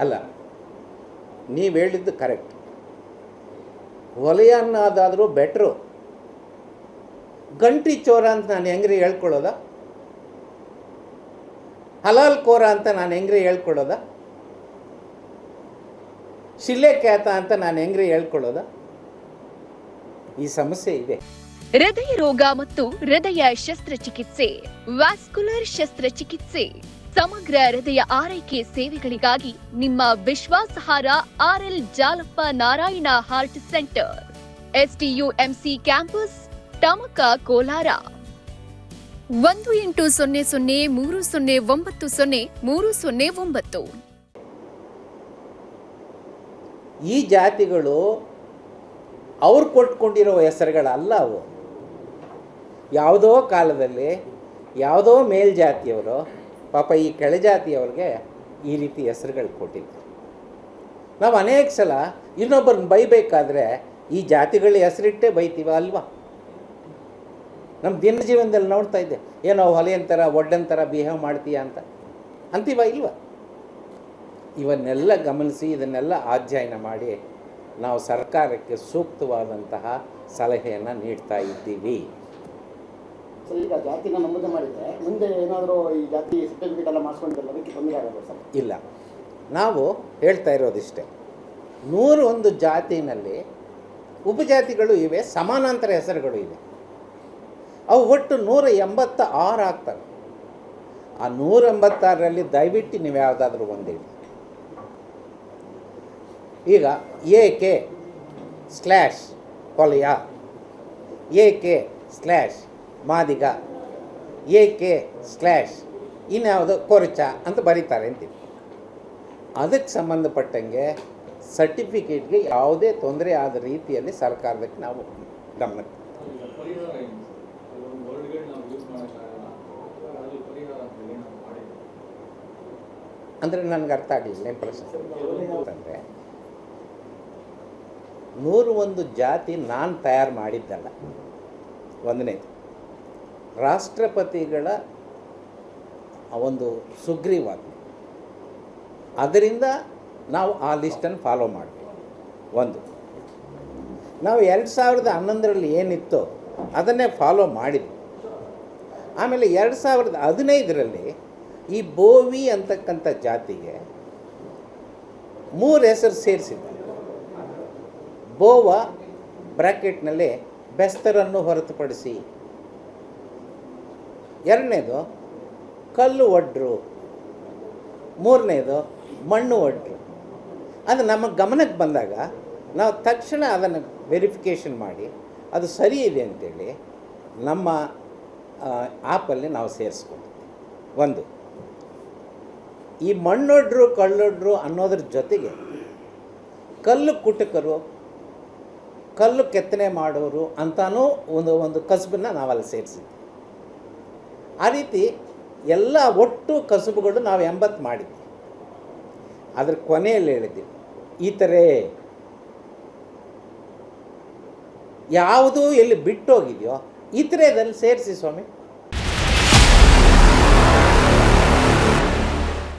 ಅಲ್ಲ, ನೀವು ಹೇಳಿದ್ದು ಕರೆಕ್ಟ್. ವಲಯ ಅನ್ನೋದಾದರೂ ಬೆಟ್ರು. ಗಂಟಿ ಚೋರ ಅಂತ ನಾನು ಹೆಂಗ್ರಿ ಹೇಳ್ಕೊಳ್ಳೋದ? ಹಲಾಲ್ ಕೋರ ಅಂತ ನಾನು ಹೆಂಗ್ರಿ ಹೇಳ್ಕೊಳ್ಳೋದ? ಶಿಲೆ ಕ್ಯಾತ ಅಂತ ನಾನು ಹೆಂಗ್ರಿ ಹೇಳ್ಕೊಳ್ಳೋದ? ಈ ಸಮಸ್ಯೆ ಇದೆ. ಹೃದಯ ರೋಗ ಮತ್ತು ಹೃದಯ ಶಸ್ತ್ರಚಿಕಿತ್ಸೆ, ವ್ಯಾಸ್ಕ್ಯುಲರ್ ಶಸ್ತ್ರಚಿಕಿತ್ಸೆ, ಸಮಗ್ರ ಹೃದಯ ಆರೈಕೆ ಸೇವೆಗಳಿಗಾಗಿ ನಿಮ್ಮ ವಿಶ್ವಾಸಾರ್ಹ RL Jalappa Narayana heart centre, STUMC campus, Tamaka, Kolar. 180030090309. ಈ ಜಾತಿಗಳು ಅವ್ರು ಕೊಟ್ಕೊಂಡಿರೋ ಹೆಸರುಗಳಲ್ಲ ಅವು. ಯಾವುದೋ ಕಾಲದಲ್ಲಿ ಯಾವುದೋ ಮೇಲ್ಜಾತಿಯವರು ಪಾಪ ಈ ಕೆಳಜಾತಿಯವ್ರಿಗೆ ಈ ರೀತಿ ಹೆಸರುಗಳು ಕೊಟ್ಟಿದ್ರು. ನಾವು ಅನೇಕ ಸಲ ಇನ್ನೊಬ್ಬರನ್ನ ಬೈಬೇಕಾದ್ರೆ ಈ ಜಾತಿಗಳ ಹೆಸರಿಟ್ಟೇ ಬೈತೀವ ಅಲ್ವಾ? ನಮ್ಮ ದಿನ ಜೀವನದಲ್ಲಿ ನೋಡ್ತಾ ಇದ್ದೆ, ಏನೋ ಹೊಲೆಯಂತರ ಒಡ್ಡಂತರ ಬಿಹೇವ್ ಮಾಡ್ತೀಯ ಅಂತ ಅಂತೀವ ಇಲ್ವ? ಇವನ್ನೆಲ್ಲ ಗಮನಿಸಿ ಇದನ್ನೆಲ್ಲ ಅಧ್ಯಯನ ಮಾಡಿ ನಾವು ಸರ್ಕಾರಕ್ಕೆ ಸೂಕ್ತವಾದಂತಹ ಸಲಹೆಯನ್ನು ನೀಡ್ತಾ ಇದ್ದೀವಿ. ಸರ್, ಈಗ ಜಾತಿನ ನಮೂದು ಮಾಡಿದರೆ ಮುಂದೆ ಏನಾದರೂ ಈ ಜಾತಿ ಸರ್ಟಿಫಿಕೇಟ್ ಎಲ್ಲ ಮಾಡಿಸ್ಕೊಂಡಿದ್ದಲ್ಲ, ಅದಕ್ಕೆ ತೊಂದರೆ ಆಗೋದು ಸರ್? ಇಲ್ಲ, ನಾವು ಹೇಳ್ತಾ ಇರೋದಿಷ್ಟೇ. 101 ಜಾತಿನಲ್ಲಿ ಉಪಜಾತಿಗಳು ಇವೆ, ಸಮಾನಾಂತರ ಹೆಸರುಗಳು ಇವೆ. ಅವು ಒಟ್ಟು 186 ಆಗ್ತವೆ. ಆ 186ರಲ್ಲಿ ದಯವಿಟ್ಟು ನೀವು ಯಾವುದಾದ್ರೂ ಒಂದೇಳಿ. ಈಗ AK/ ಹೊಲೆಯ, AK/ ಮಾದಿಗ, AK/ ಇನ್ಯಾವುದೋ ಕೊರಚ ಅಂತ ಬರೀತಾರೆ ಅಂತೀವಿ. ಅದಕ್ಕೆ ಸಂಬಂಧಪಟ್ಟಂಗೆ ಸರ್ಟಿಫಿಕೇಟ್ಗೆ ಯಾವುದೇ ತೊಂದರೆ ಆದ ರೀತಿಯಲ್ಲಿ ಸರ್ಕಾರದಕ್ಕೆ ನಾವು ಗಮನ. ಅಂದರೆ ನನಗೆ ಅರ್ಥ ಆಗಲಿಲ್ಲ ಏನು ಪ್ರಶ್ನೆ ಅಂತಂದರೆ, 101 ಜಾತಿ ನಾನು ತಯಾರು ಮಾಡಿದ್ದಲ್ಲ. ಒಂದನೇದು, ರಾಷ್ಟ್ರಪತಿಗಳ ಒಂದು ಸುಗ್ರೀವಾಜ್ಞೆ, ಅದರಿಂದ ನಾವು ಆ ಲಿಸ್ಟನ್ನು ಫಾಲೋ ಮಾಡಬೇಕು. ಒಂದು, ನಾವು 2011ರಲ್ಲಿ ಏನಿತ್ತೋ ಅದನ್ನೇ ಫಾಲೋ ಮಾಡಿದ್ವಿ. ಆಮೇಲೆ 2015ರಲ್ಲಿ ಈ ಬೋವಿ ಅಂತಕ್ಕಂಥ ಜಾತಿಗೆ 3 ಹೆಸರು ಸೇರಿಸಿದ್ದೆ. ಬೋವ ಬ್ರ್ಯಾಕೆಟ್ನಲ್ಲಿ ಬೆಸ್ತರನ್ನು ಹೊರತುಪಡಿಸಿ, ಎರಡನೇದು ಕಲ್ಲು ಒಡ್ರು, ಮೂರನೇದು ಮಣ್ಣು ಒಡ್ರು. ಅದು ನಮ್ಮ ಗಮನಕ್ಕೆ ಬಂದಾಗ ನಾವು ತಕ್ಷಣ ಅದನ್ನು ವೆರಿಫಿಕೇಷನ್ ಮಾಡಿ ಅದು ಸರಿ ಇದೆ ಅಂತೇಳಿ ನಮ್ಮ ಆ್ಯಪಲ್ಲಿ ನಾವು ಸೇರಿಸ್ಕೊಂಡು. ಒಂದು, ಈ ಮಣ್ಣೊಡ್ರು ಕಲ್ಲೊಡ್ರು ಅನ್ನೋದ್ರ ಜೊತೆಗೆ ಕಲ್ಲು ಕುಟುಕರು, ಕಲ್ಲು ಕೆತ್ತನೆ ಮಾಡೋರು ಅಂತಾನೂ ಒಂದು ಕಸುಬನ್ನು ನಾವಲ್ಲಿ ಸೇರಿಸಿದ್ವಿ. ಆ ರೀತಿ ಎಲ್ಲ ಒಟ್ಟು ಕಸುಬುಗಳು ನಾವು 80 ಮಾಡಿದ್ವಿ. ಅದ್ರ ಕೊನೆಯಲ್ಲಿ ಹೇಳಿದ್ದೀವಿ, ಈ ಥರ ಯಾವುದು ಎಲ್ಲಿ ಬಿಟ್ಟೋಗಿದೆಯೋ ಈ ಥರದಲ್ಲಿ ಸೇರಿಸಿ ಸ್ವಾಮಿ.